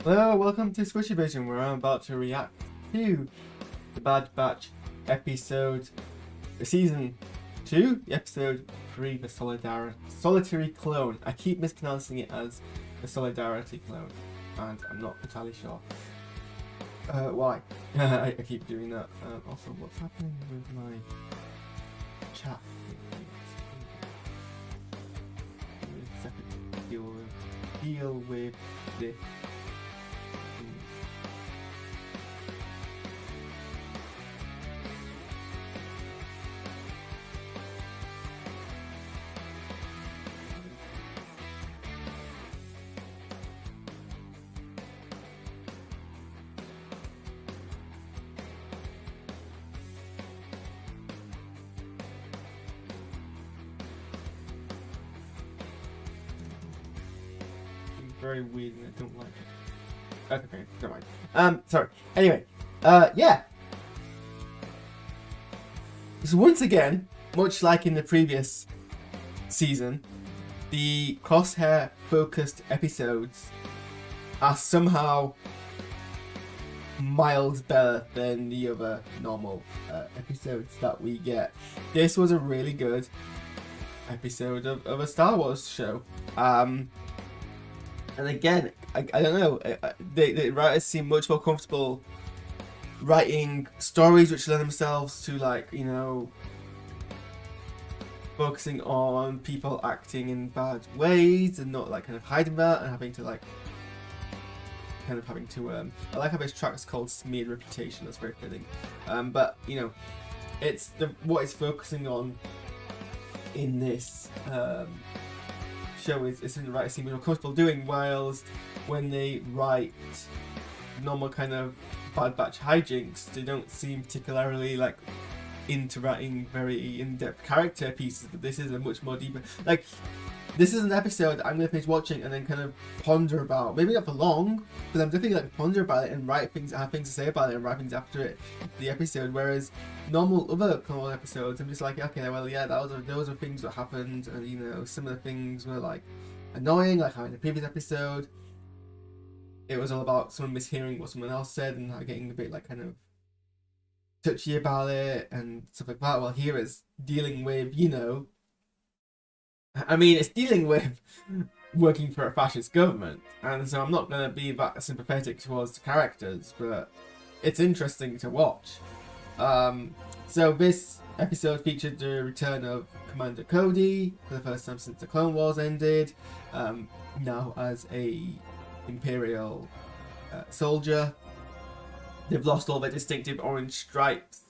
Hello, welcome to SquishiVision, where I'm about to react to the Bad Batch episode, season 2, episode 3, the Solitary Clone. I keep mispronouncing it as the Solidarity Clone, and I'm not entirely sure why. I keep doing that. Also, what's happening with my chat? Deal with this. Very weird and I don't like it. That's okay, never mind. Sorry. Anyway, yeah. So once again, much like in the previous season, the crosshair focused episodes are somehow miles better than the other normal episodes that we get. This was a really good episode of a Star Wars show. And again, I don't know, the writers seem much more comfortable writing stories which lend themselves to, like, you know, focusing on people acting in bad ways and not like kind of hiding that and having to I like how this track's called Smeared Reputation. That's very fitting. But you know, it's what it's focusing on in this show is in the right seem more comfortable doing, whilst when they write normal kind of Bad Batch hijinks, they don't seem particularly like into writing very in-depth character pieces. But this is a much more deeper, like, this is an episode I'm gonna finish watching and then kind of ponder about, maybe not for long, but I'm definitely like ponder about it and write things, have things to say about it and write things after it, the episode. Whereas normal other Clone Wars episodes, I'm just like, okay, well, yeah, those are things that happened, and you know, some of the things were like annoying, like how in the previous episode, it was all about someone mishearing what someone else said and like getting a bit like kind of touchy about it and stuff like that. Well, here it's dealing with, you know, I mean, it's dealing with working for a fascist government, and so I'm not going to be that sympathetic towards the characters, but it's interesting to watch. So this episode featured the return of Commander Cody for the first time since the Clone Wars ended, now as a Imperial soldier. They've lost all their distinctive orange stripes.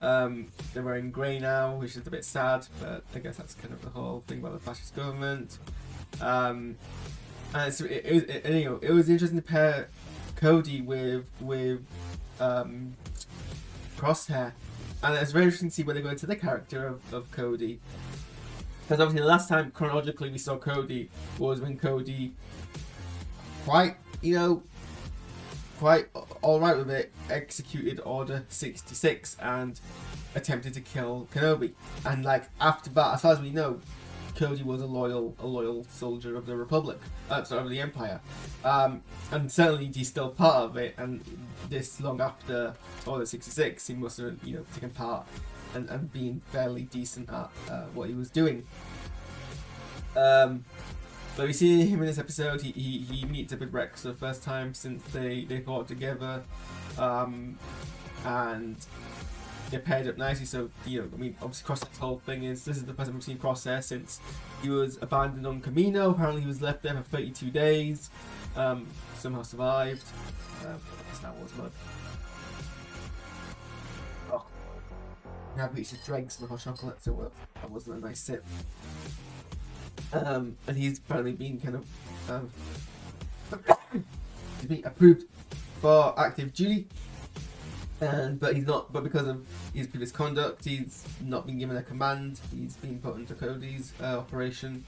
They're wearing grey now, which is a bit sad, but I guess that's kind of the whole thing about the fascist government. And so it was interesting to pair Cody with Crosshair, and it's very interesting to see where they go into the character of Cody, because obviously the last time chronologically we saw Cody was when Cody, quite alright with it, executed Order 66 and attempted to kill Kenobi. And like after that, as far as we know, Cody was a loyal soldier of the Republic, of the Empire. And certainly he's still part of it, and this long after Order 66, he must have, you know, taken part and been fairly decent at what he was doing. But we see him in this episode. He meets up with Rex for the first time since they fought together, and they're paired up nicely. So, you know, I mean, obviously Crosshair's whole thing is this is the first time we've seen Crosshair since he was abandoned on Camino. Apparently he was left there for 32 days, somehow survived. Star Wars mode. Oh, now we should drink some hot chocolate, so that wasn't a nice sip. And he's apparently been kind of approved for active duty, but he's not. But because of his previous conduct, he's not been given a command. He's been put into Cody's operation,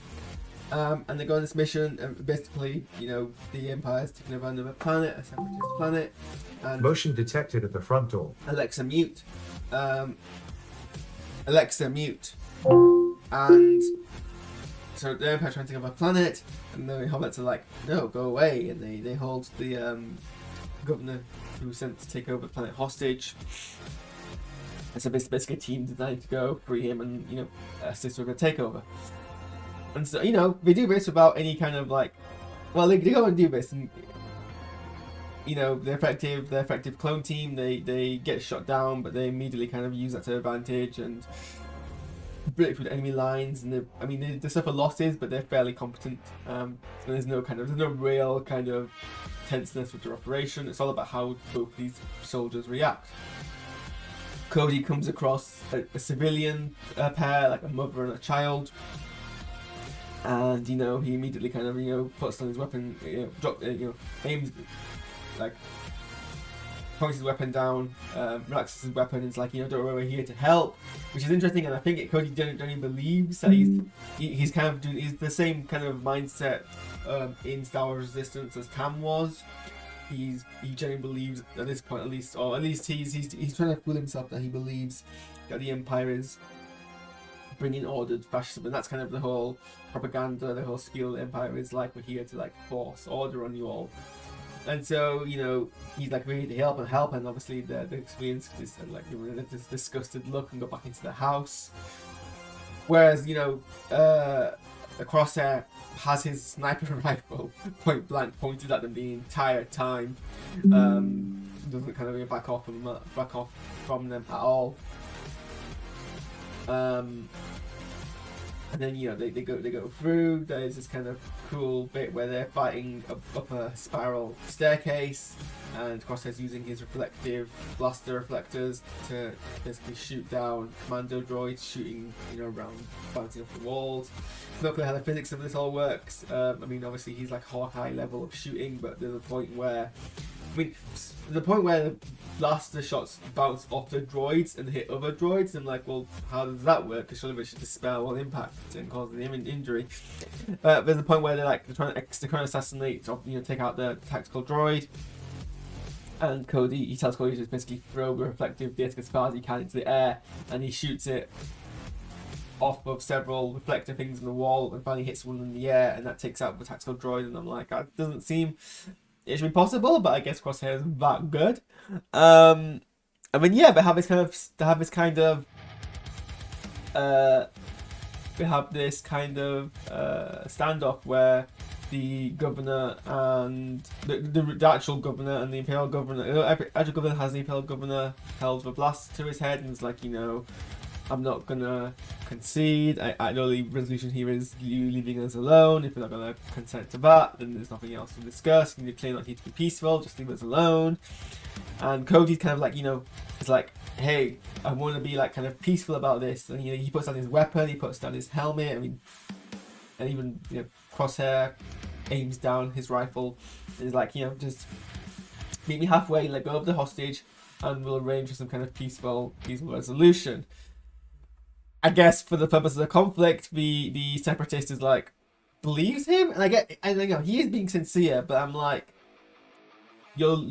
and they go on this mission. And basically, you know, the Empire's taking over another planet, a separatist planet. And motion detected at the front door. Alexa mute. Alexa mute. And so the Empire trying to take over a planet, and the hobbits are like, no, go away, and they hold the governor who was sent to take over the planet hostage. And so basically a team designed to go free him and, you know, assist with the takeover. And so, you know, they do this without any kind of like, well, they go and do this, and you know, the effective clone team, they get shot down, but they immediately kind of use that to their advantage and break through the enemy lines. And they suffer losses, but they're fairly competent. So there's no real kind of tenseness with their operation. It's all about how both these soldiers react. Cody comes across a civilian pair, like a mother and a child, and you know, he immediately kind of, you know, puts on his weapon, aims, like points his weapon down, relaxes his weapon, and it's like, you know, don't worry, we're here to help, which is interesting. And I think Cody genuinely believes that he's kind of he's the same kind of mindset in Star Wars Resistance as Tam was. He genuinely believes at this point, at least he's trying to fool himself that he believes that the Empire is bringing ordered fascism, and that's kind of the whole propaganda, the whole spiel of the Empire is like, we're here to like force order on you all. And so, you know, he's like, we need to help, and obviously they experience this like this disgusted look and go back into the house. Whereas, you know, the Crosshair has his sniper rifle point blank pointed at them the entire time. Doesn't kind of back off from them at all. And then, you know, they go through. There's this kind of cool bit where they're fighting up a spiral staircase, and Crosshair's using his reflective blaster reflectors to basically shoot down commando droids, shooting, you know, around, bouncing off the walls. Not clear how the physics of this all works. I mean, obviously he's like Hawkeye level of shooting, but there's a point where, the blaster shots bounce off the droids and hit other droids. I'm like, well, how does that work? Because surely they should dispel all impact and cause the injury. There's a point where they're trying to assassinate, or, you know, take out the tactical droid. And he tells Cody to just basically throw the reflective disc as far as he can into the air, and he shoots it off of several reflective things in the wall, and finally hits one in the air, and that takes out the tactical droid. And I'm like, that doesn't seem it should be possible, but I guess Crosshair isn't that good. I mean, yeah, they have this kind of standoff where the governor and the actual governor and the Imperial governor, the actual governor has the Imperial governor held with a blast to his head, and it's like, you know, I'm not gonna concede. I know the resolution here is you leaving us alone. If you're not gonna consent to that, then there's nothing else to discuss. You claim not need to be peaceful, just leave us alone. And Cody's kind of like, you know, it's like, hey, I want to be like kind of peaceful about this. And, you know, he puts down his weapon, he puts down his helmet. I mean, and even, you know, Crosshair aims down his rifle and is like, you know, just meet me halfway, let go of the hostage, and we'll arrange for some kind of peaceful resolution. I guess for the purpose of the conflict, the separatist is like, believes him, and I know he is being sincere, but I'm like, you're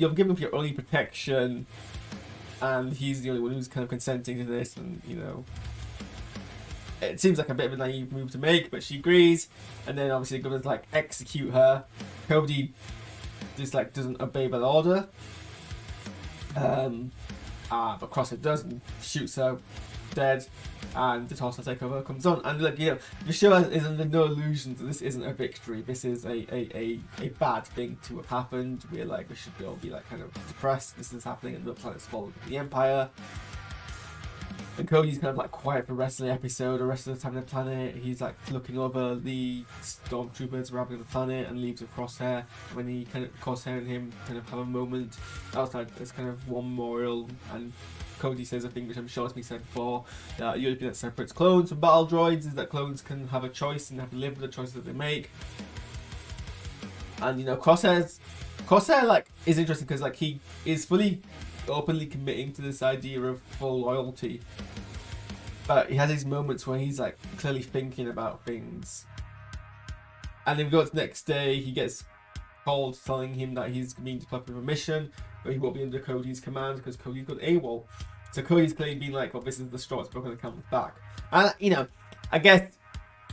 giving up your only protection, and he's the only one who's kind of consenting to this, and, you know, it seems like a bit of a naive move to make, but she agrees, and then obviously the governor's like, execute her. Cody just like doesn't obey the order, but Crosshair does and shoots her dead, and the Tulsa takeover comes on. And look, you know, the show is under no illusions that this isn't a victory. This is a bad thing to have happened. We're like, we should all be like kind of depressed. This is happening, and the planet's following the Empire. And Cody's kind of like quiet for the rest of the episode. The rest of the time on the planet, he's like looking over the stormtroopers arriving on the planet, and leaves with Crosshair. When he kind of Crosshair and him kind of have a moment outside, there's kind of one memorial, and Cody says a thing which I'm sure has been said before, that you're looking at separates clones from battle droids, is that clones can have a choice and have to live with the choices that they make. And, you know, Crosshair like is interesting because like he is fully openly committing to this idea of full loyalty, but he has these moments where he's like clearly thinking about things. And then we go to the next day, he gets called telling him that he's being deployed for a mission, but he won't be under Cody's command because Cody's got AWOL. So Cody's clearly been like, well, this is the straw that's broken the camel's back. And, you know, I guess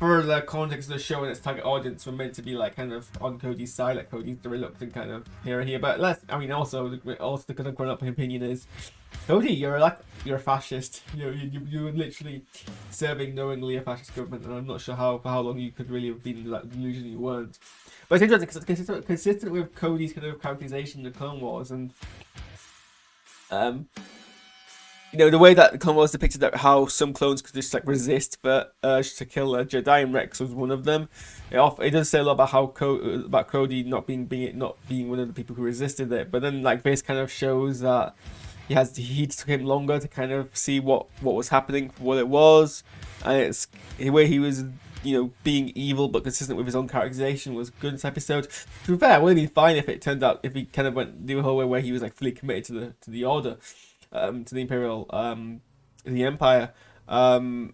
for the context of the show and its target audience, we're meant to be like kind of on Cody's side, like Cody's the reluctant kind of hero here. But also the kind of grown up opinion is, Cody, you're a fascist. You're literally serving knowingly a fascist government, and I'm not sure for how long you could really have been in that delusion you weren't. But it's interesting because it's consistent with Cody's kind of characterization of the Clone Wars, and the way that the Clone Wars depicted that how some clones could just like resist the urge to kill a Jedi, and Rex was one of them. It does say a lot about how about Cody not being one of the people who resisted it, but then like this kind of shows that he took him longer to kind of see what was happening for what it was, and it's the way he was being evil but consistent with his own characterization was good in this episode. To be fair, it would have been fine if it turned out if he kind of went the whole way where he was like fully committed to the Order, to the Imperial, the Empire, and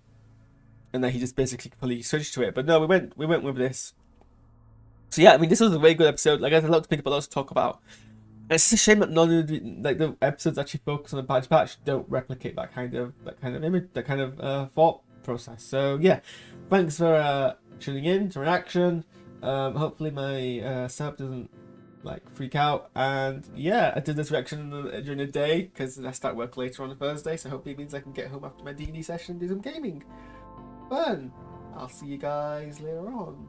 then he just basically fully switched to it. But no, we went with this. So yeah, I mean, this was a very good episode. Like, I had a lot to pick up, a lot to talk about. And it's just a shame that none of the episodes actually focus on the Bad Batch don't replicate that kind of image, that kind of thought process. So yeah, thanks for tuning in to Reaction. Hopefully my sub doesn't like freak out, and yeah, I did this reaction during the day because I start work later on a Thursday, so hopefully it means I can get home after my D&D session and do some gaming. Fun! I'll see you guys later on.